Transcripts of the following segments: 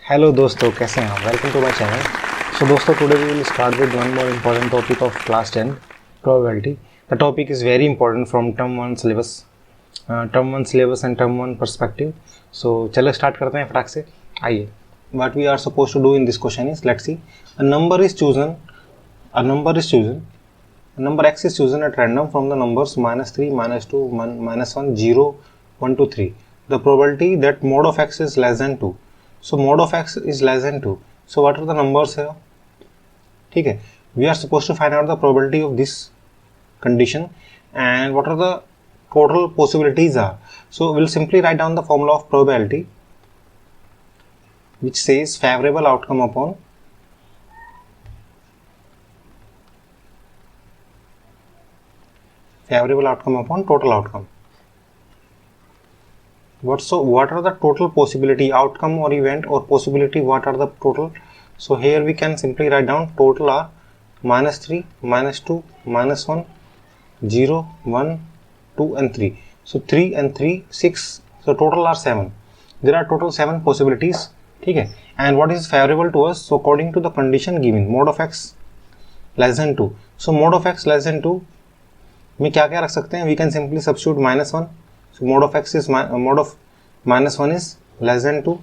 Hello दोस्तों, कैसे हैं आप? Welcome to my channel. So दोस्तों, today we will start with one more important topic of class 10, probability. The topic is very important from term one syllabus and term one perspective. So चलो start करते हैं फटाक से। आइए, what we are suppose to do in this question is, let's see, a number is chosen number x is chosen at random from the numbers -3, -2, -1, 0, 1 to 3. The probability that mod of x is less than 2. So mod of x is less than 2. So what are the numbers here? ठीक है, we are supposed to find out the probability of this condition and what are the total possibilities are. So we'll simply write down the formula of probability, which says favorable outcome upon total outcome. What are the total possibility, outcome or event or possibility, what are the total? So here we can simply write down total are -3, -2, -1, 0, 1, 2 and 3. So 3 and 3, 6. So total are 7. There are total 7 possibilities. ठीक है, and what is favorable to us? So according to the condition given, mod of x less than 2. So mod of x less than 2 में क्या क्या रख सकते हैं? We can simply substitute -1. So mod of x is mod of -1 is less than 2.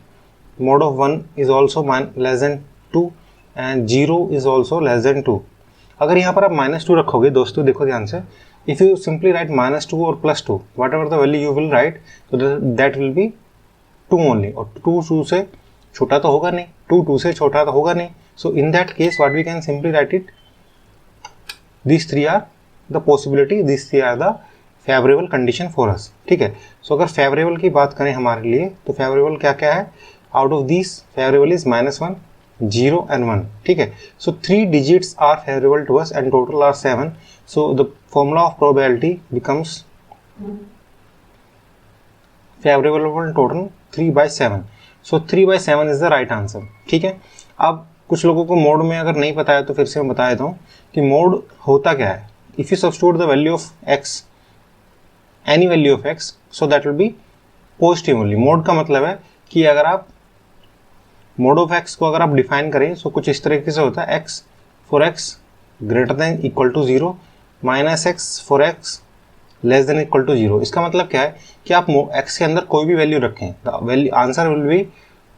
Mod of 1 is also less than 2 and 0 is also less than 2. अगर यहाँ पर आप -2 रखोगे दोस्तों, देखो ध्यान से, if you simply write -2 or +2, whatever the value you will write, so that will be 2 only. और 2 से छोटा तो होगा नहीं, 2 से छोटा तो होगा नहीं. So in that case what we can simply write it, these three are the possibility, these three are the favorable condition for us. ठीक है, so अगर favorable की बात करें हमारे लिए, तो favorable क्या क्या है? Out of these favorable is -1, 0 and 1. ठीक है, so 3 digits are favorable to us and total are 7. So the formula of probability becomes favorable upon total 3/7. So 3/7 is the right answer. ठीक है, अब कुछ लोगों को मोड में अगर नहीं पता है तो फिर से मैं बता देता हूँ कि मोड होता क्या है. If you substitute the value of x, any value of x, so that will be positive only. Mode का मतलब है कि अगर आप मोड ऑफ x को अगर आप डिफाइन करें, सो कुछ इस तरीके से होता है, x for x greater than equal to 0, -x for x less than equal to 0. इसका मतलब क्या है कि आप x के अंदर कोई भी वैल्यू रखें, answer will be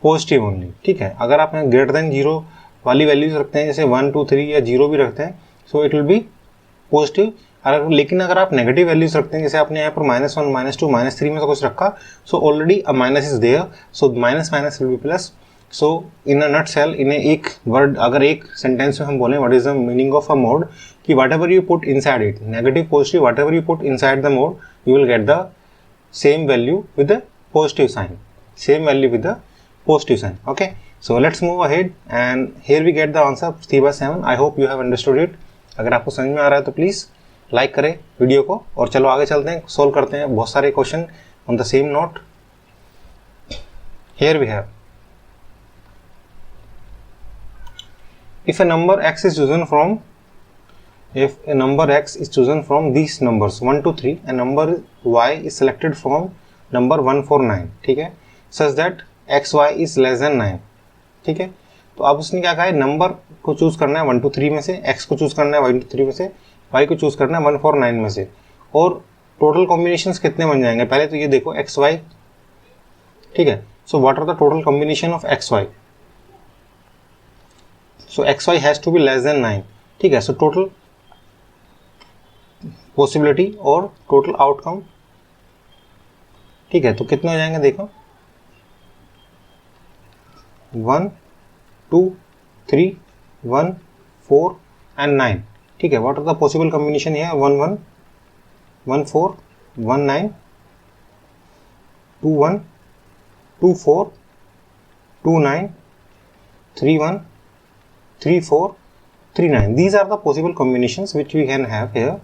positive only. ठीक है, अगर आप ग्रेटर देन 0 वाली वैल्यूज रखते हैं, जैसे 1, 2, 3 या 0 भी रखते हैं, so it will B positive. लेकिन अगर आप नेगेटिव वैल्यूज रखते हैं, जैसे आपने यहाँ पर -1, -2, -3 में से कुछ रखा, so already a minus is there, so minus minus will be plus. So in a nutshell, in एक वर्ड, अगर एक सेंटेंस में हम बोलें what is the meaning of a mod, कि whatever you put inside it, negative positive, whatever you put inside the mod, you will get the same value with the positive sign, same value with the positive sign. Okay, so let's move ahead and here we get the answer 3/7. I hope you have understood it. अगर आपको समझ में आ रहा है तो please like करें video को, और चलो आगे चलते हैं, सोल्व करते हैं बहुत सारे question on the same note. Here we have, if a number x is chosen from these numbers 1 to 3 and number y is selected from number 1, 4, 9, ठीक है, such that xy is less than 9. ठीक है, तो अब उसने क्या कहा है, नंबर को चूज करना है 1 to 3 में से, x को चूज करना है 1 to 3 में से, y को चूज करना है 1, 4, 9 में से, और टोटल कॉम्बिनेशंस कितने बन जाएंगे. पहले तो ये देखो xy, ठीक है, so what are the total combination of xy. So xy has to be less than 9. ठीक है, सो टोटल पॉसिबिलिटी और टोटल आउटकम. ठीक है, तो कितने हो जाएंगे, देखो 1, 2, 3, 1, 4 and 9. ठीक है, what are the possible combination here? 1, 1, 1, 4, 1, 9, 2, 1, 2, 4, 2, 9, 3, 1, 3, 4, 3, 9. These are the possible combinations which we can have here,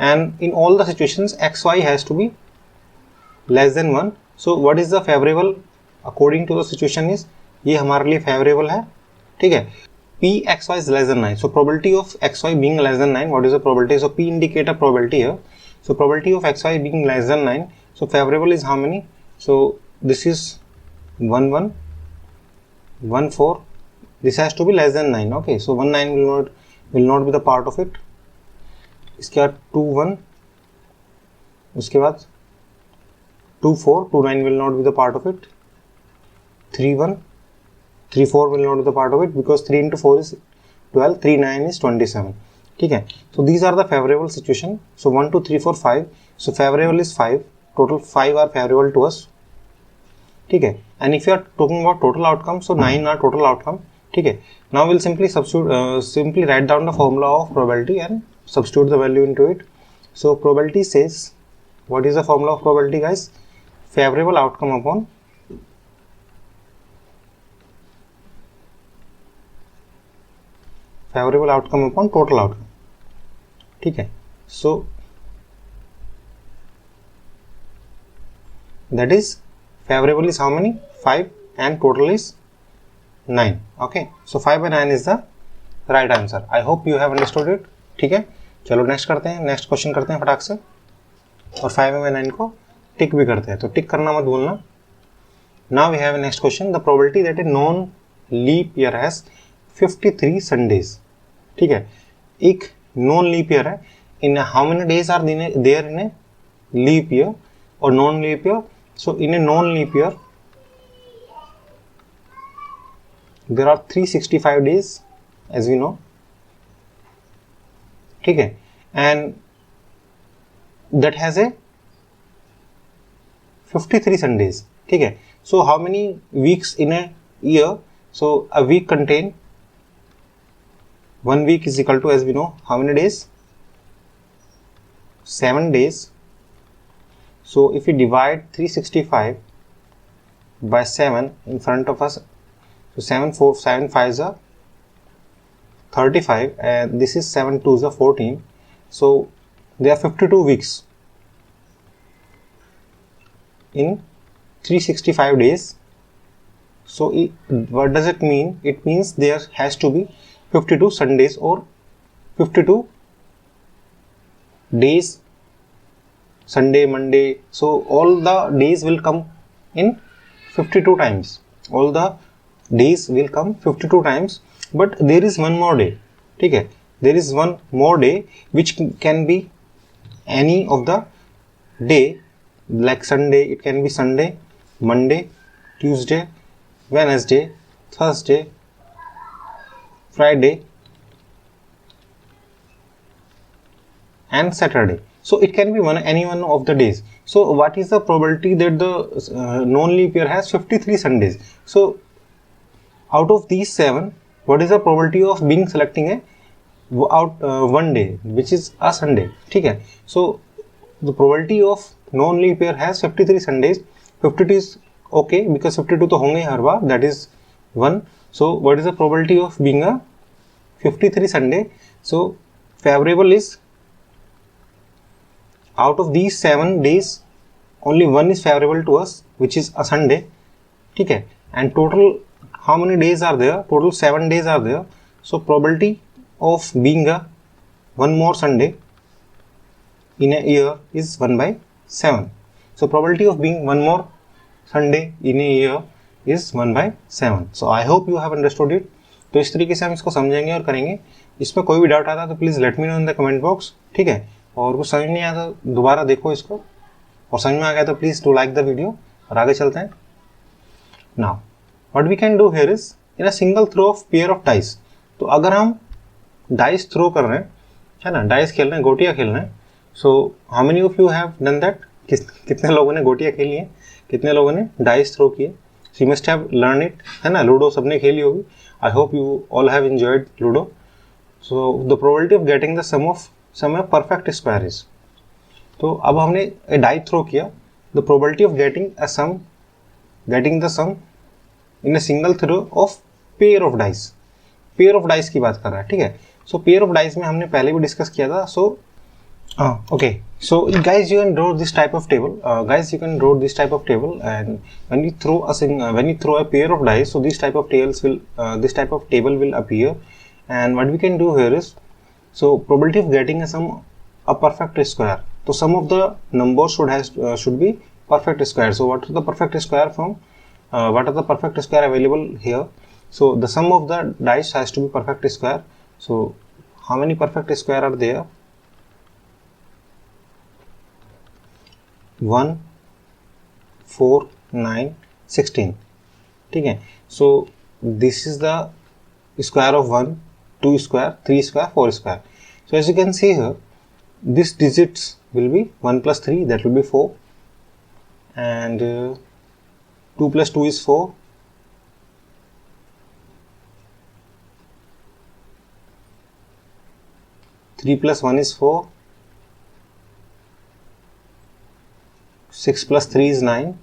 and in all the situations xy has to be less than 1. So what is the favorable according to the situation is, ये हमारे लिए favourable है. ठीक है, p xy is less than 9. So probability of xy being less than 9, what is the probability? So p indicate a probability here. So probability of xy being less than 9. So favorable is how many? So this is 1, 1, 1 4, this has to be less than 9. Okay, so 1 9 will not be the part of it. इसके बाद 2 1, उसके बाद 2 4, 2 9 will not be the part of it. 3 1, 3 4 will not be the part of it because 3 into 4 is 12, 3 9 is 27. ठीक है, so these are the favorable situation. So 1 2 3 4 5, so favorable is 5, total 5 are favorable to us. ठीक है, and if you are talking about total outcome, so 9 are total outcome. ठीक है, now we'll simply write down the formula of probability and substitute the value into it. So probability says, what is the formula of probability, guys? Favorable outcome upon total outcome. ठीक है, so that is favorable is how many? 5 and total is 9. Okay, so 5 and 9 is the right answer. I hope you have understood it. ठीक है, चलो next करते हैं, next question करते हैं फटाक से, और 5 और 9 को टिक भी करते हैं, तो टिक करना मत भूलना. Now we have a next question. The probability that a known leap year has 53 Sundays. ठीक है, एक नॉन लीप ईयर है. In how many days are there in a leap year और non leap year? So in a non leap year there are 365 days as we know. ठीक है, and that has a 53 Sundays. ठीक है, so how many weeks in a year? So a week contain 1 week is equal to, as we know, how many days? 7 days. So if we divide 365 by 7 in front of us, so 7 5s are 35 and this is 7 2s are 14. So there are 52 weeks in 365 days. So what does it mean? It means there has to be 52 Sundays or 52 days, Sunday, Monday. So all the days will come in 52 times. All the days will come 52 times. But there is one more day. ठीक है, there is one more day which can be any of the day, like Sunday. It can be Sunday, Monday, Tuesday, Wednesday, Thursday, Friday and Saturday. So it can be any one of the days. So what is the probability that the known leap year has 53 Sundays? So out of these 7, what is the probability of being selecting one day which is a Sunday? ठीक है, so the probability of known leap year has 53 Sundays. 52 is okay because 52 तो होंगे हर बार, that is 1. So what is the probability of being a 53 Sunday? So favorable is, out of these 7 days only one is favorable to us, which is a Sunday. ठीक है, and total how many days are there? Total 7 days are there. So probability of being a one more Sunday in a year is 1/7. So probability of being one more Sunday in a year is 1/7. So I hope you have understood it. तो इस तरीके से हम इसको समझेंगे और करेंगे. इसमें कोई भी डाउट आता है तो please let me know in the comment box. ठीक है, और कुछ समझ नहीं आया तो दोबारा देखो इसको, और समझ में आ गया तो please do like the video, और आगे चलते हैं. Now what we can do here is in a single throw of pair of dice. तो अगर हम डाइस थ्रो कर रहे हैं, है ना, डाइस खेल रहे हैं, गोटियाँ खेल रहे हैं. सो how many of you have done that? कितने लोगों ने गोटियाँ खेली हैं, कितने लोगों ने डाइस थ्रो किए? So you must have learned it, है ना. लूडो सबने खेली होगी. I hope you all have enjoyed Ludo. So the probability of getting the sum of perfect square is. तो अब हमने a die throw किया. The probability of getting the sum in a single throw of pair of dice. Pair of dice की बात कर रहा है, ठीक है. So pair of dice में हमने पहले भी डिस्कस किया था. So okay, so guys, you can draw this type of table. And when you throw a pair of dice, so this type of table will appear. And what we can do here is, so probability of getting a perfect square. So some of the numbers should be perfect square. So what are the perfect square available here? So the sum of the dice has to be perfect square. So how many perfect square are there? 1, 4, 9, 16. ठीक है. So this is the square of 1, 2 square, 3 square, 4 square. So as you can see here, this digits will be 1 plus 3, that will be 4, and 2 plus 2 is 4, 3 plus 1 is 4, 6 plus 3 is 9,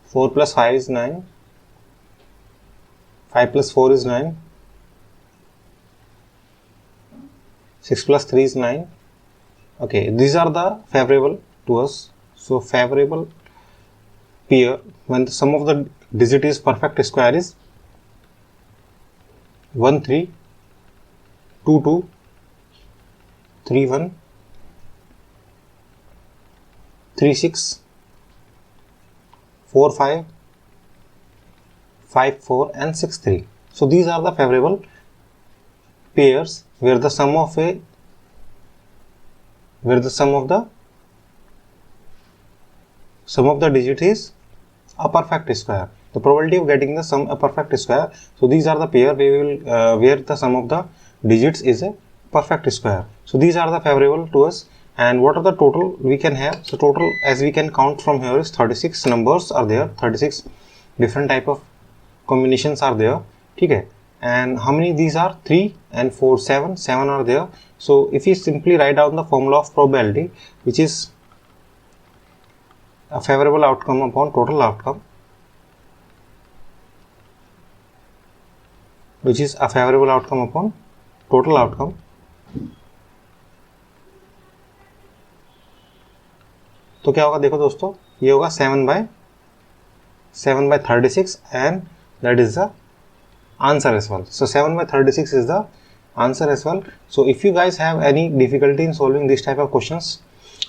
4 plus 5 is 9, 5 plus 4 is 9, 6 plus 3 is 9. Okay, these are the favorable to us. So favorable pair when the sum of the digit is perfect square is 1 3, 2 2, 3 1, 3 6, 4 5, 5 4 and 6 3. So these are the favorable pairs where the sum of the digit is a perfect square. The probability of getting the sum a perfect square. So these are the pair where the sum of the digits is a perfect square. So these are the favorable to us. And what are the total we can have? So total, as we can count from here, is 36 numbers are there. 36 different type of combinations are there. Okay. And how many these are? 3 and 4, 7 are there. So if you simply write down the formula of probability, which is a favorable outcome upon total outcome, which is a favorable outcome upon total outcome, तो क्या होगा? देखो दोस्तों, ये होगा 7 by 36 and that is the answer as well. So 7 by 36 is the answer as well. So if you guys have any difficulty in solving this type of questions,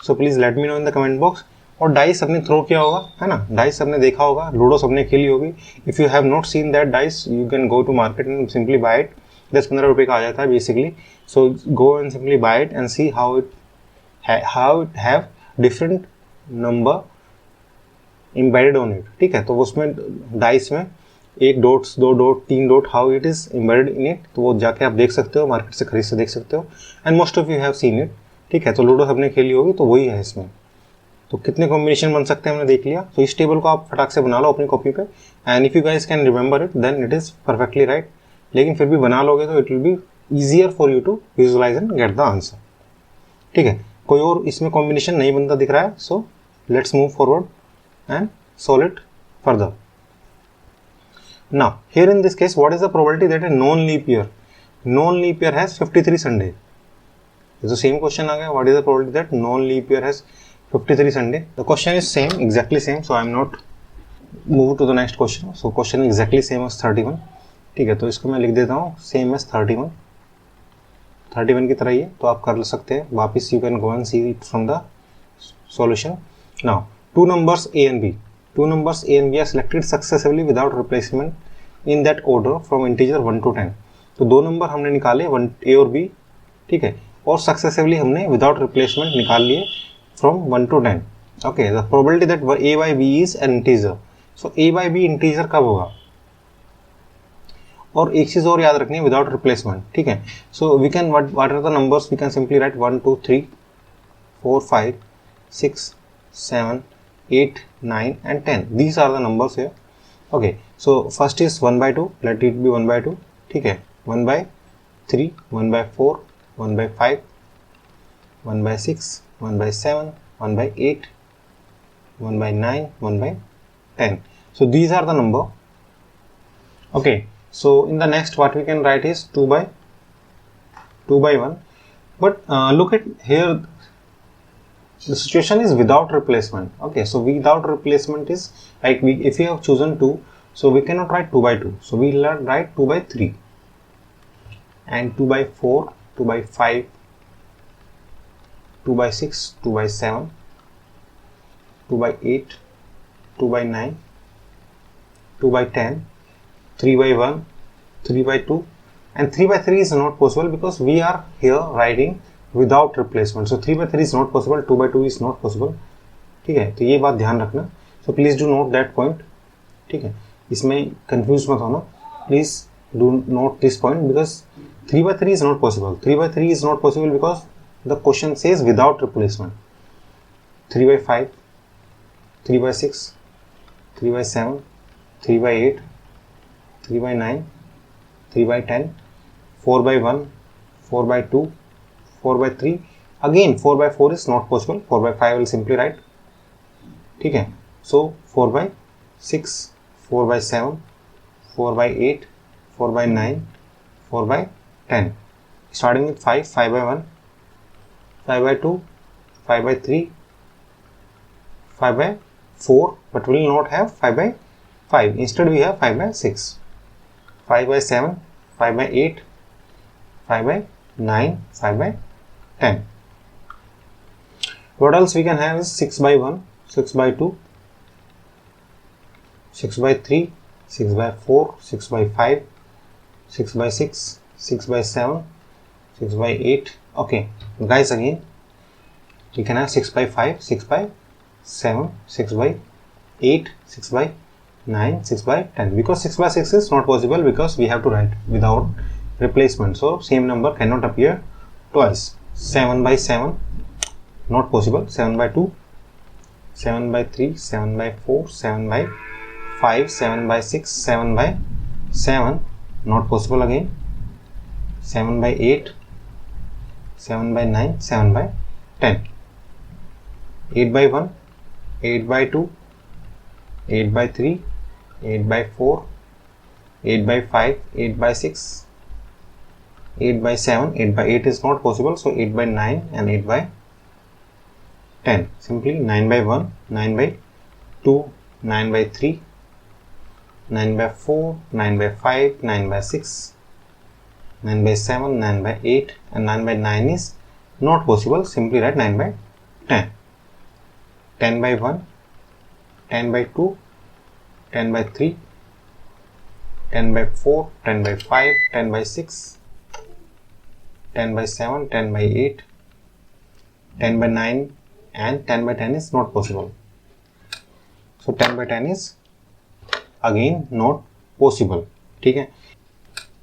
so please let me know in the comment box. और dice सबने throw किया होगा, है ना? Dice सबने देखा होगा, ludo सबने खेली होगी. If you have not seen that dice, you can go to market and simply buy it. 10-15 रुपये का आ जाता है basically. So go and simply buy it and see how it have different number embedded on it. ठीक है, तो उसमें dice में 1 dots, 2 dot, 3 dot, how it is embedded in it, तो वो जाके आप देख सकते हो, मार्केट से खरीद से देख सकते हो. And most of you have seen it. ठीक है, तो लूडो सबने खेली होगी, तो वही है इसमें. तो कितने कॉम्बिनेशन बन सकते हैं हमने देख लिया. तो इस टेबल को आप फटाक से बना लो अपनी कॉपी पे. And if you guys can remember it then it is perfectly right. लेकिन फिर भी बना लोगे तो it will be easier for you to visualise and get the answer. ठीक है, कोई और इसमें कॉम्बिनेशन नहीं बनता दिख रहा है. So let's move forward and solve it further. Now here in this case, what is the probability that a non-leap year has 53 Sunday? So same question आ गया. What is the probability that non-leap year has 53 Sunday? The question is same, exactly same. So I am not move to the next question. So question is exactly same as 31. ठीक है, तो इसको मैं लिख देता हूँ same as 31. 31 की तरह ही है, तो आप कर सकते हैं वापिस. You can go and see it from the solution. Now two numbers A and B are selected successively without replacement in that order from integer 1 to 10. तो दो नंबर हमने निकाले, A और B. ठीक है, और सक्सेसिवली हमने विदाउट रिप्लेसमेंट निकाल लिए from 1 to 10. Okay, the probability that A by B is an integer. So A by B integer कब होगा? और एक चीज और याद रखनी है, विदाउट रिप्लेसमेंट. ठीक है, so we can what are the numbers, we can simply write 1 2 3 4 5 6 7 8 9 and 10. These are the numbers here. Okay, so first is 1 by 2. Let it be 1 by 2. ठीक है, 1 by 3, 1 by 4, 1 by 5, 1 by 6, 1 by 7, 1 by 8, 1 by 9, 1 by 10. So these are the number. Okay, so in the next what we can write is 2 by 1. But look at here, the situation is without replacement. Okay, so without replacement is like if we have chosen 2, so we cannot write 2 by 2. So we will write 2 by 3 and 2 by 4, 2 by 5, 2 by 6, 2 by 7, 2 by 8, 2 by 9, 2 by 10, 3 by 1, 3 by 2, and 3 by 3 is not possible because we are here writing without replacement. So 3 by 3 is not possible, 2 by 2 is not possible. ठीक है, तो ये बात ध्यान रखना. So please do note that point. ठीक है, इसमें कंफ्यूज मत होना. Please do note this point because 3 by 3 is not possible. 3 by 3 is not possible because the question says without replacement. 3 by 5, 3 by 6, 3 by 7, 3 by 8, 3 by 9, 3 by 10, 4 by 1, 4 by 2, 4 by 3. Again 4 by 4 is not possible. 4 by 5 will simply write. ठीक है, so 4 by 6, 4 by 7, 4 by 8, 4 by 9, 4 by 10. Starting with 5, 5 by 1, 5 by 2, 5 by 3, 5 by 4, but we will not have 5 by 5. Instead we have 5 by 6, 5 by 7, 5 by 8, 5 by 9, 5 by 10. What else we can have is 6 by 1, 6 by 2, 6 by 3, 6 by 4, 6 by 5, 6 by 6, 6 by 7, 6 by 8. Okay, guys, again you can have 6 by 5, 6 by 7, 6 by 8, 6 by 9, 6 by 10. Because 6 by 6 is not possible because we have to write without replacement. So same number cannot appear twice. 7 by 7 not possible. 7 by 2, 7 by 3, 7 by 4, 7 by 5, 7 by 6, 7 by 7 not possible again. 7 by 8, 7 by 9, 7 by 10. 8 by 1, 8 by 2, 8 by 3, 8 by 4, 8 by 5, 8 by 6, 8 by 7, 8 by 8 is not possible, so 8 by 9 and 8 by 10. Simply 9 by 1, 9 by 2, 9 by 3, 9 by 4, 9 by 5, 9 by 6, 9 by 7, 9 by 8, and 9 by 9 is not possible. Simply write 9 by 10. 10 by 1, 10 by 2, 10 by 3, 10 by 4, 10 by 5, 10 by 6, 10 by 7, 10 by 8, 10 by 9, and 10 by 10 is not possible. So 10 by 10 is again not possible. ठीक है,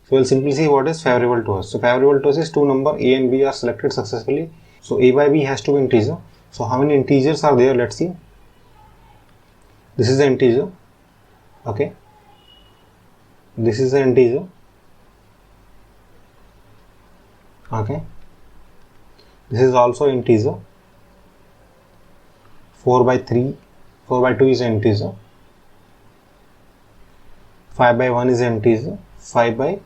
so we'll simply see what is favorable to us. So favorable to us is two number A and B are selected successfully. So A by B has to be integer. So how many integers are there? Let's see. This is the integer. Okay, this is the integer. Okay, this is also integer. 4 by 3, 4 by 2 is an integer. 5 by 1 is an integer. 5 by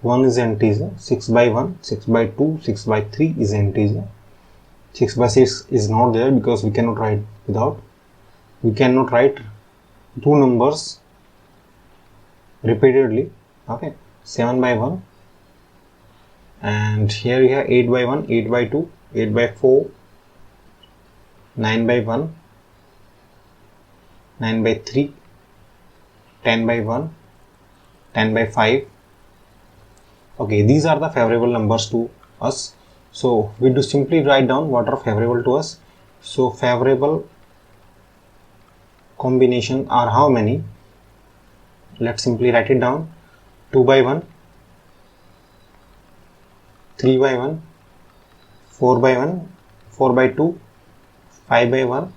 1 is an integer. 6 by 1, 6 by 2, 6 by 3 is an integer. 6 by 6 is not there because we cannot write without. We cannot write two numbers repeatedly. Okay, 7 by 1, and here we have 8 by 1, 8 by 2, 8 by 4, 9 by 1, 9 by 3, 10 by 1, 10 by 5. Okay, these are the favorable numbers to us. So we do simply write down what are favorable to us. So favorable combination are how many? Let's simply write it down. 2 by 1, 3 by 1, 4 by 1, 4 by 2, 5 by 1,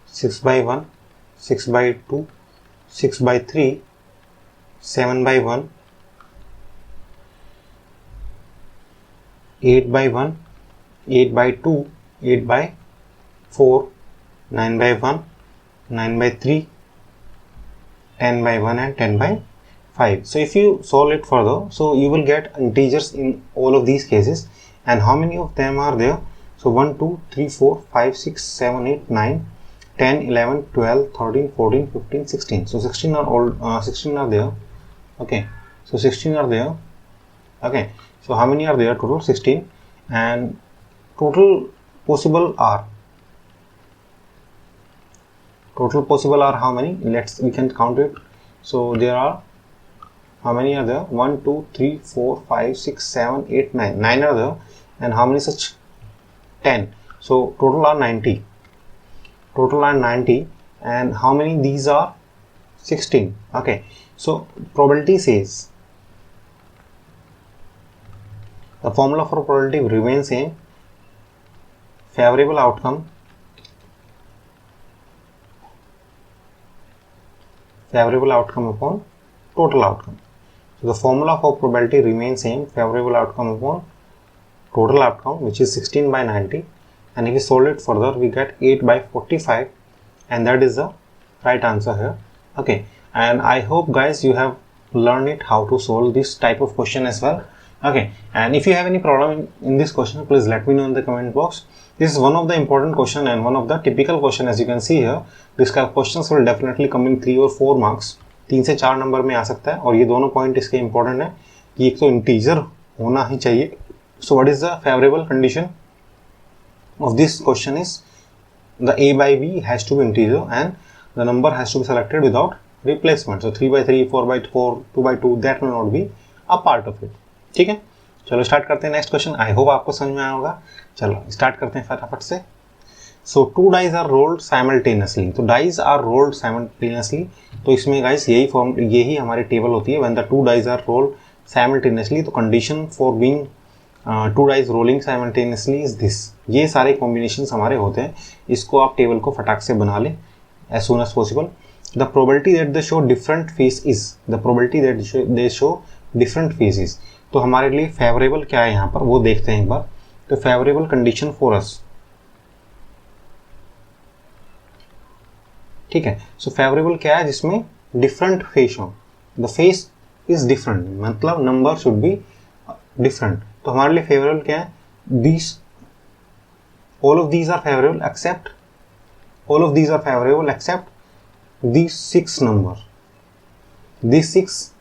6 by 1, 6 by 2, 6 by 3, 7 by 1, 8 by 1, 8 by 2, 8 by 4, 9 by 1, 9 by 3, 10 by 1, and 10 by 5. So if you solve it further, so you will get integers in all of these cases. And how many of them are there? So 1, 2, 3, 4, 5, 6, 7, 8, 9, 10, 11, 12, 13, 14, 15, 16. So 16 are all 16 are there. Okay, so 16 are there. Okay, so how many are there? Total 16, and total possible are total possible are how many? We can count it. So there are, how many are there? 1 2 3 4 5 6 7 8 9. 9 are there. And how many such? 10. So total are 90. Total are 90. And how many these are? 16. Okay, so probability says, the formula for probability remains same. Favorable outcome upon total outcome. So the formula for probability remains same. Favorable outcome upon total outcome, which is 16 by 90. And if we solve it further, we get 8 by 45, and that is the right answer here. Okay, and I hope guys you have learned it how to solve this type of question as well. Okay, and if you have any problem in this question, please let me know in the comment box. This is one of the important question and one of the typical question. As you can see here, this kind of questions will definitely come in 3 or 4 marks. 3 से 4 number में आ सकता है, और ये दोनों point इसके important है कि एक तो इंटीजर होना ही चाहिए. So what is the favorable condition of this question is the a by b has to be integer and the number has to be selected without replacement. So 3 by 3, 4 by 4, 2 by 2, that will not be a part of it. ठीक है, चलो start करते हैं next question. I hope आपको समझ में आया होगा. चलो स्टार्ट करते हैं फटाफट से. So 2 dice are rolled simultaneously. तो डाइज आर रोल्ड साइमल्टेनियसली, तो इसमें गाइस यही हमारी टेबल होती है. When the 2 dice are rolled simultaneously, तो condition for being 2 dice rolling simultaneously is this. ये सारे कॉम्बिनेशंस हमारे होते हैं. इसको आप टेबल को फटाक से बना लें as soon as possible. The probability that they show different face is, the probability that they show different faces. तो हमारे लिए फेवरेबल क्या है यहाँ पर वो देखते हैं एक बार. तो फेवरेबल कंडीशन फॉर अस, ठीक है. सो फेवरेबल क्या है? जिसमें डिफरेंट फेस हो. द फेस इज डिफरेंट, मतलब नंबर शुड बी डिफरेंट. तो हमारे लिए फेवरेबल क्या है? These all of these are favorable except these 6 number. These 6,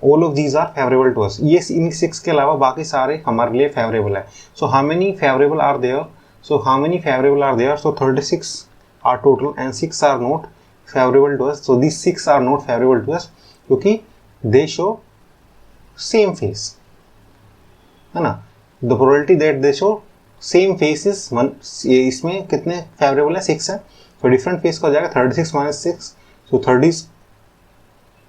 all of these are favorable to us. ये इन 6 के अलावा बाकी सारे हमारे लिए favorable है. So how many favorable are there? So 36 are total and 6 are not favorable to us. So these 6 are not favorable to us क्योंकि they show same face, है ना. The probability that they show same face is 1. इसमें कितने favourable है? 6 है. तो different face का हो जाएगा 36 - 6. सो 30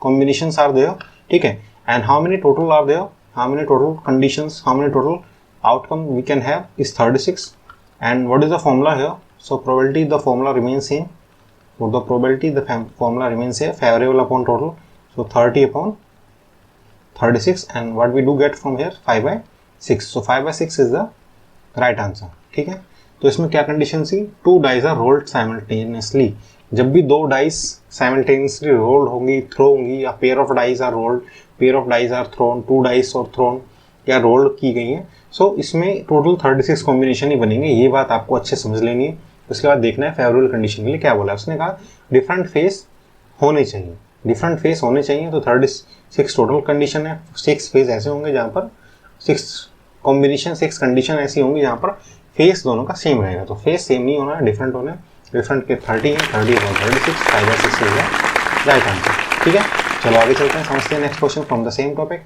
कॉम्बिनेशंस आर देयर, ठीक है. And how many total are there? How many total conditions, how many total outcome we can have is 36. And what is the formula here? So probability, the formula remains same. So the probability, the formula remains same. Favourable upon total, so 30 upon 36. And what we do get from here? 5/6. So 5/6 is the right answer, ठीक है. तो इसमें क्या condition थी? 2 dice are rolled simultaneously. जब भी 2 dice simultaneously rolled होंगी, throw होंगी, या pair of dies are rolled, pair of dies are thrown, 2 dice और थ्रोन या रोल्ड की गई हैं, सो इसमें टोटल 36 कॉम्बिनेशन ही बनेंगे. ये बात आपको अच्छे समझ लेनी है. उसके बाद देखना है फेवरेबल कंडीशन के लिए क्या बोला. उसने कहा डिफरेंट फेस होने चाहिए, डिफरेंट फेस होने चाहिए. तो 36 टोटल कंडीशन है. 6 फेस ऐसे होंगे जहाँ पर 6 कॉम्बिनेशन, 6 कंडीशन ऐसी होंगी जहाँ पर फेस दोनों का सेम रहेगा. तो फेस सेम नहीं होना है, डिफरेंट होना है. डिफरेंट के 30 है, 30 और 36, 5/6 होगा राइट आंसर, ठीक है. चलो आगे चलते हैं, समझते हैं next question from the same topic.